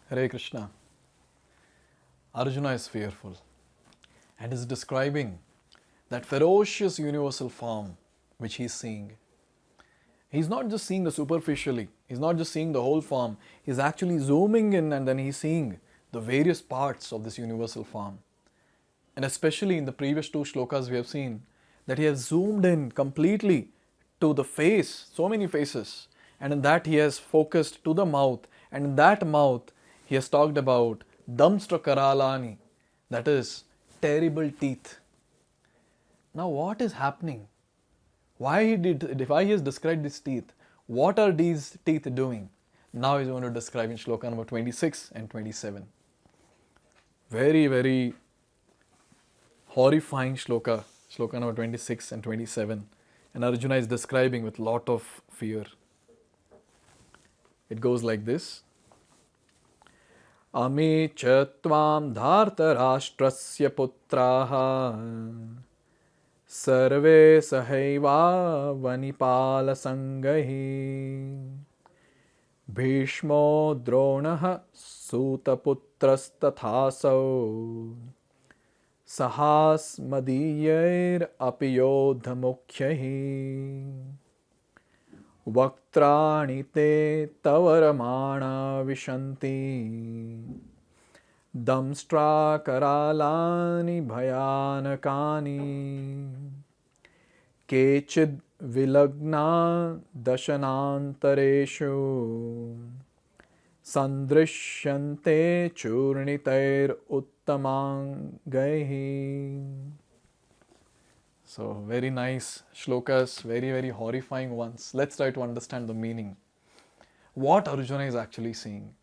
Hare Krishna. Arjuna is fearful and is describing that ferocious universal form which he is seeing. He's not just seeing the superficially, he's not just seeing the whole form, he's actually zooming in and then he's seeing the various parts of this universal form. And especially in the previous two shlokas we have seen that he has zoomed in completely to the face, so many faces, and in that he has focused to the mouth, and in that mouth he has talked about daṁṣṭrā-karālāni, that is terrible teeth. Now what is happening? Why he has described these teeth? What are these teeth doing? Now he's going to describe in Shloka number 26 and 27. Very, very horrifying Shloka, Shloka number 26 and 27. And Arjuna is describing with lot of fear. It goes like this. Ami cha tvāṁ dhṛtarāṣṭrasya putrāḥ sarve sahaivāvani-pāla-saṅghaiḥ Bhīṣmo droṇaḥ sūta-putras tathāsau sahāsmadīyair api yodha-mukhyaiḥ vaktrāṇi te tvaramāṇā viśanti daṁṣṭrā-karālāni bhayānakāni kecid vilagnā daśanāntareṣu sandṛśyante cūrṇitair uttamāṅgaiḥ. So very nice shlokas, very, very horrifying ones. Let's try to understand the meaning. What Arjuna is actually seeing.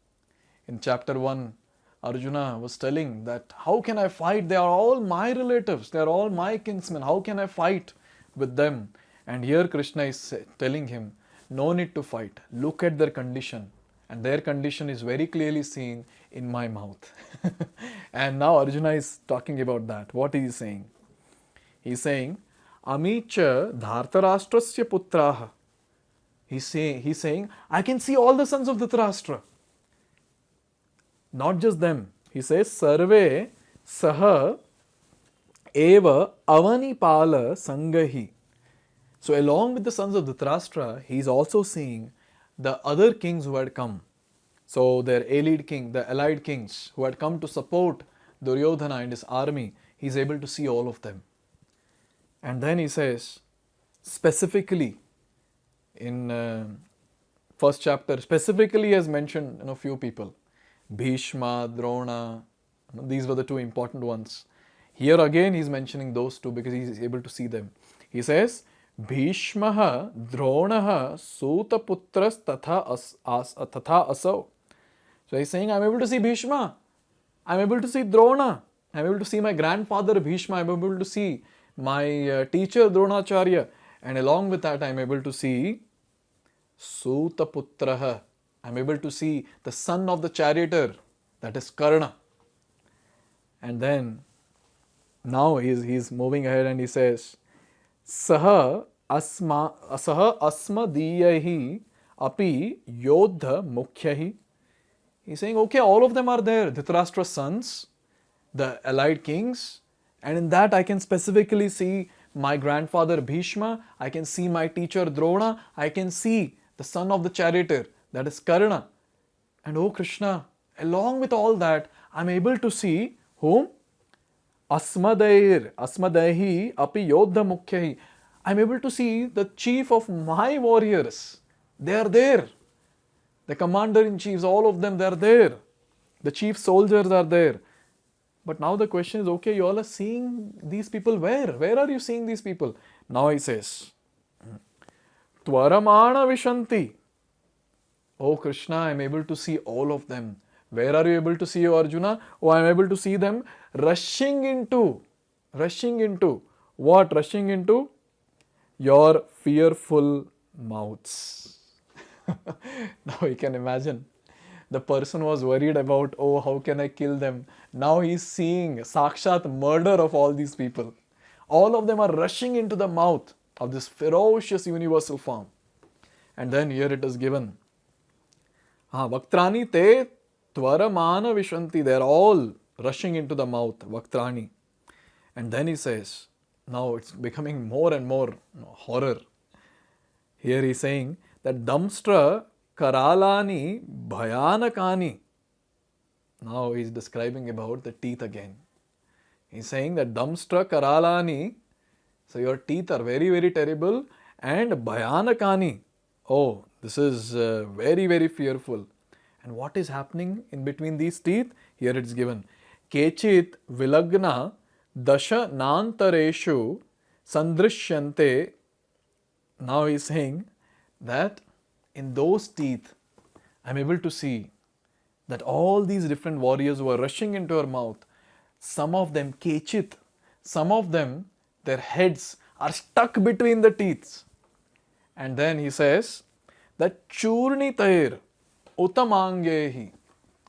In chapter 1, Arjuna was telling that how can I fight? They are all my relatives, they are all my kinsmen. How can I fight with them? And here Krishna is telling him, no need to fight. Look at their condition. And their condition is very clearly seen in my mouth. And now Arjuna is talking about that. What is he saying? He is saying, Ami cha dhṛtarāṣṭrasya putrāḥ. He's saying, I can see all the sons of Dhṛtarāṣṭra. Not just them. He says, sarve sahaivāvani-pāla-saṅghaiḥ. So along with the sons of Dhṛtarāṣṭra, he is also seeing the other kings who had come. So their allied kings who had come to support Duryodhana and his army, he is able to see all of them. And then he says, specifically in first chapter, specifically he has mentioned a few people. Bhīṣma, Droṇa, these were the two important ones. Here again he is mentioning those two because he is able to see them. He says, Bhīṣma, Droṇaḥ, sūta-putras tathāsau. So he is saying, I am able to see Bhīṣma, I am able to see Droṇa, I am able to see my grandfather Bhīṣma, I am able to see my teacher Droṇacharya, and along with that I am able to see sūta-putras. I am able to see the son of the charioteer, that is Karṇa. And then now he is moving ahead and he says, sahāsmadīyair api yodha-mukhyaiḥ. He is saying, okay, all of them are there. Dhṛtarāṣṭra's sons, the allied kings, and in that I can specifically see my grandfather Bhīṣma, I can see my teacher Droṇa, I can see the son of the charioteer, that is Karṇa. And oh Krishna, along with all that, I am able to see whom? Asmadīyair api yodha-mukhyaiḥ. I am able to see the chief of my warriors. They are there. The commander-in-chiefs, all of them, they are there. The chief soldiers are there. But now the question is, okay, you all are seeing these people where? Where are you seeing these people? Now he says, tvaramāṇā viśanti. Oh Krishna, I am able to see all of them. Where are you able to see, Arjuna? Oh, I am able to see them rushing into what? Rushing into your fearful mouths. Now you can imagine. The person was worried about, oh, how can I kill them? Now he is seeing sakshat murder of all these people. All of them are rushing into the mouth of this ferocious universal form. And then here it is given, vaktrāṇi te tvaramāṇā viśanti, they are all rushing into the mouth, vaktrāṇi. And then he says, now it's becoming more and more horror. Here he's saying that daṁṣṭrā-karālāni bhayānakāni. Now he's describing about the teeth again. He's saying that daṁṣṭrā-karālāni, so your teeth are very, very terrible, and bhayānakāni. Oh, this is very, very fearful. And what is happening in between these teeth? Here it's given. Kecid vilagnā daśanāntareṣu sandṛśyante. Now he is saying that in those teeth, I'm able to see that all these different warriors who are rushing into her mouth, some of them kecid, some of them, their heads are stuck between the teeth. And then he says that cūrṇitair, uttamāṅgaiḥ.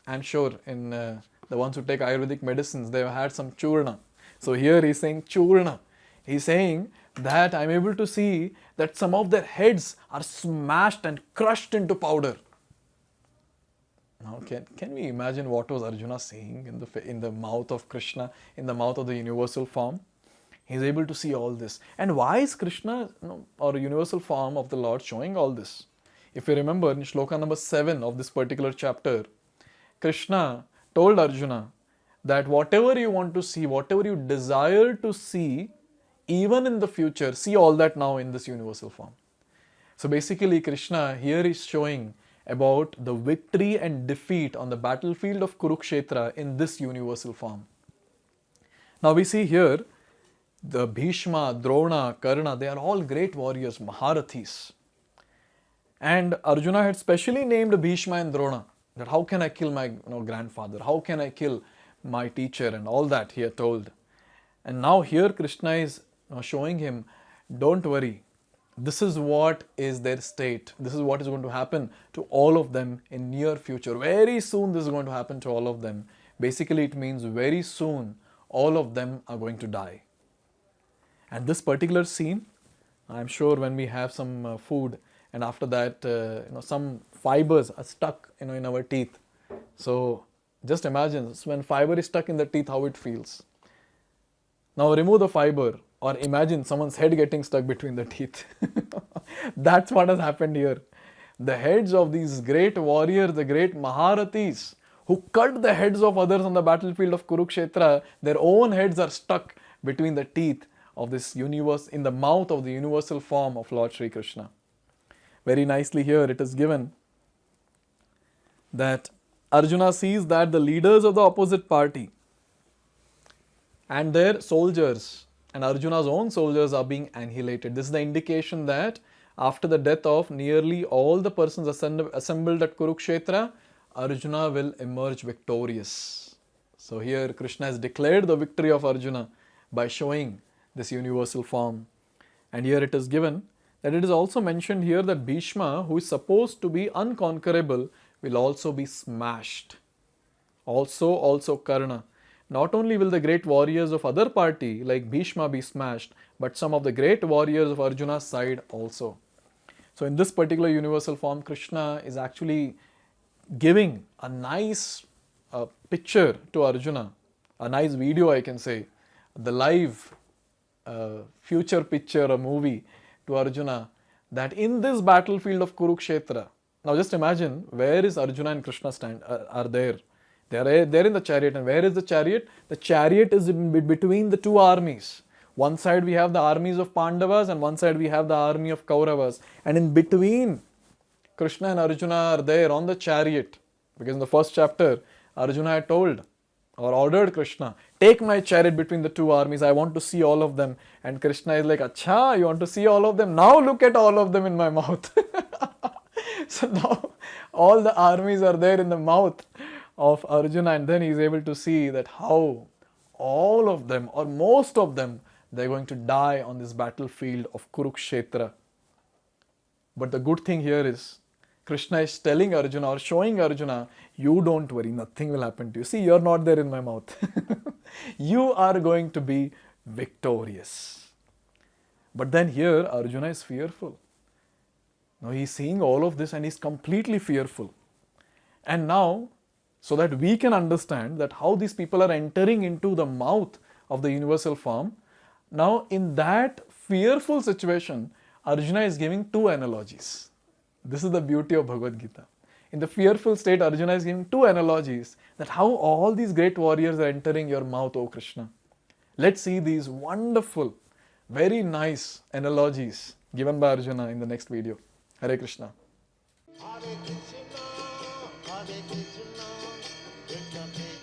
I'm sure in the ones who take Ayurvedic medicines, they have had some chūrṇa. So here he's saying chūrṇa. He's saying that I'm able to see that some of their heads are smashed and crushed into powder. Now can we imagine what was Arjuna seeing in the mouth of Krishna, in the mouth of the universal form? He's able to see all this. And why is Krishna or universal form of the Lord showing all this? If you remember in Shloka number 7 of this particular chapter, Krishna told Arjuna that whatever you want to see, whatever you desire to see, even in the future, see all that now in this universal form. So basically Krishna here is showing about the victory and defeat on the battlefield of Kurukshetra in this universal form. Now we see here the Bhīṣma, Droṇa, Karṇa, they are all great warriors, Maharathis. And Arjuna had specially named Bhīṣma and Droṇa, that how can I kill my grandfather, how can I kill my teacher, and all that he had told. And now here Krishna is showing him, don't worry, this is what is their state, this is what is going to happen to all of them in near future. Very soon this is going to happen to all of them. Basically it means very soon all of them are going to die. And this particular scene, I'm sure when we have some food and after that some fibers are stuck in our teeth. So just imagine when fiber is stuck in the teeth, how it feels. Now remove the fiber, or imagine someone's head getting stuck between the teeth. That's what has happened here. The heads of these great warriors, the great Maharathis, who cut the heads of others on the battlefield of Kurukshetra, their own heads are stuck between the teeth of this universe, in the mouth of the universal form of Lord Sri Krishna. Very nicely here it is given that Arjuna sees that the leaders of the opposite party and their soldiers and Arjuna's own soldiers are being annihilated. This is the indication that after the death of nearly all the persons assembled at Kurukshetra, Arjuna will emerge victorious. So here Krishna has declared the victory of Arjuna by showing this universal form. And here it is given that it is also mentioned here that Bhīṣma, who is supposed to be unconquerable, will also be smashed. Also Karṇa. Not only will the great warriors of other party like Bhīṣma be smashed, but some of the great warriors of Arjuna's side also. So in this particular universal form, Krishna is actually giving a nice picture to Arjuna, a nice video I can say, the live future picture, a movie to Arjuna, that in this battlefield of Kurukshetra, now just imagine where is Arjuna and Krishna are there. They are there in the chariot, and where is the chariot? The chariot is in between the two armies. One side we have the armies of Pandavas and one side we have the army of Kauravas. And in between, Krishna and Arjuna are there on the chariot. Because in the first chapter, Arjuna had told or ordered Krishna, take my chariot between the two armies, I want to see all of them. And Krishna is like, Acha, you want to see all of them? Now look at all of them in my mouth. So now all the armies are there in the mouth of Arjuna, and then he is able to see that how all of them or most of them, they are going to die on this battlefield of Kurukshetra. But the good thing here is Krishna is telling Arjuna or showing Arjuna, you don't worry, nothing will happen to you. See, you are not there in my mouth. You are going to be victorious. But then here Arjuna is fearful. Now he is seeing all of this and he is completely fearful. And now so that we can understand that how these people are entering into the mouth of the universal form. Now, in that fearful situation, Arjuna is giving two analogies. This is the beauty of Bhagavad-gita. In the fearful state, Arjuna is giving two analogies that how all these great warriors are entering your mouth, O Krishna. Let's see these wonderful, very nice analogies given by Arjuna in the next video. Hare Krishna. Hare Krishna, Hare Krishna, Krishna Krishna.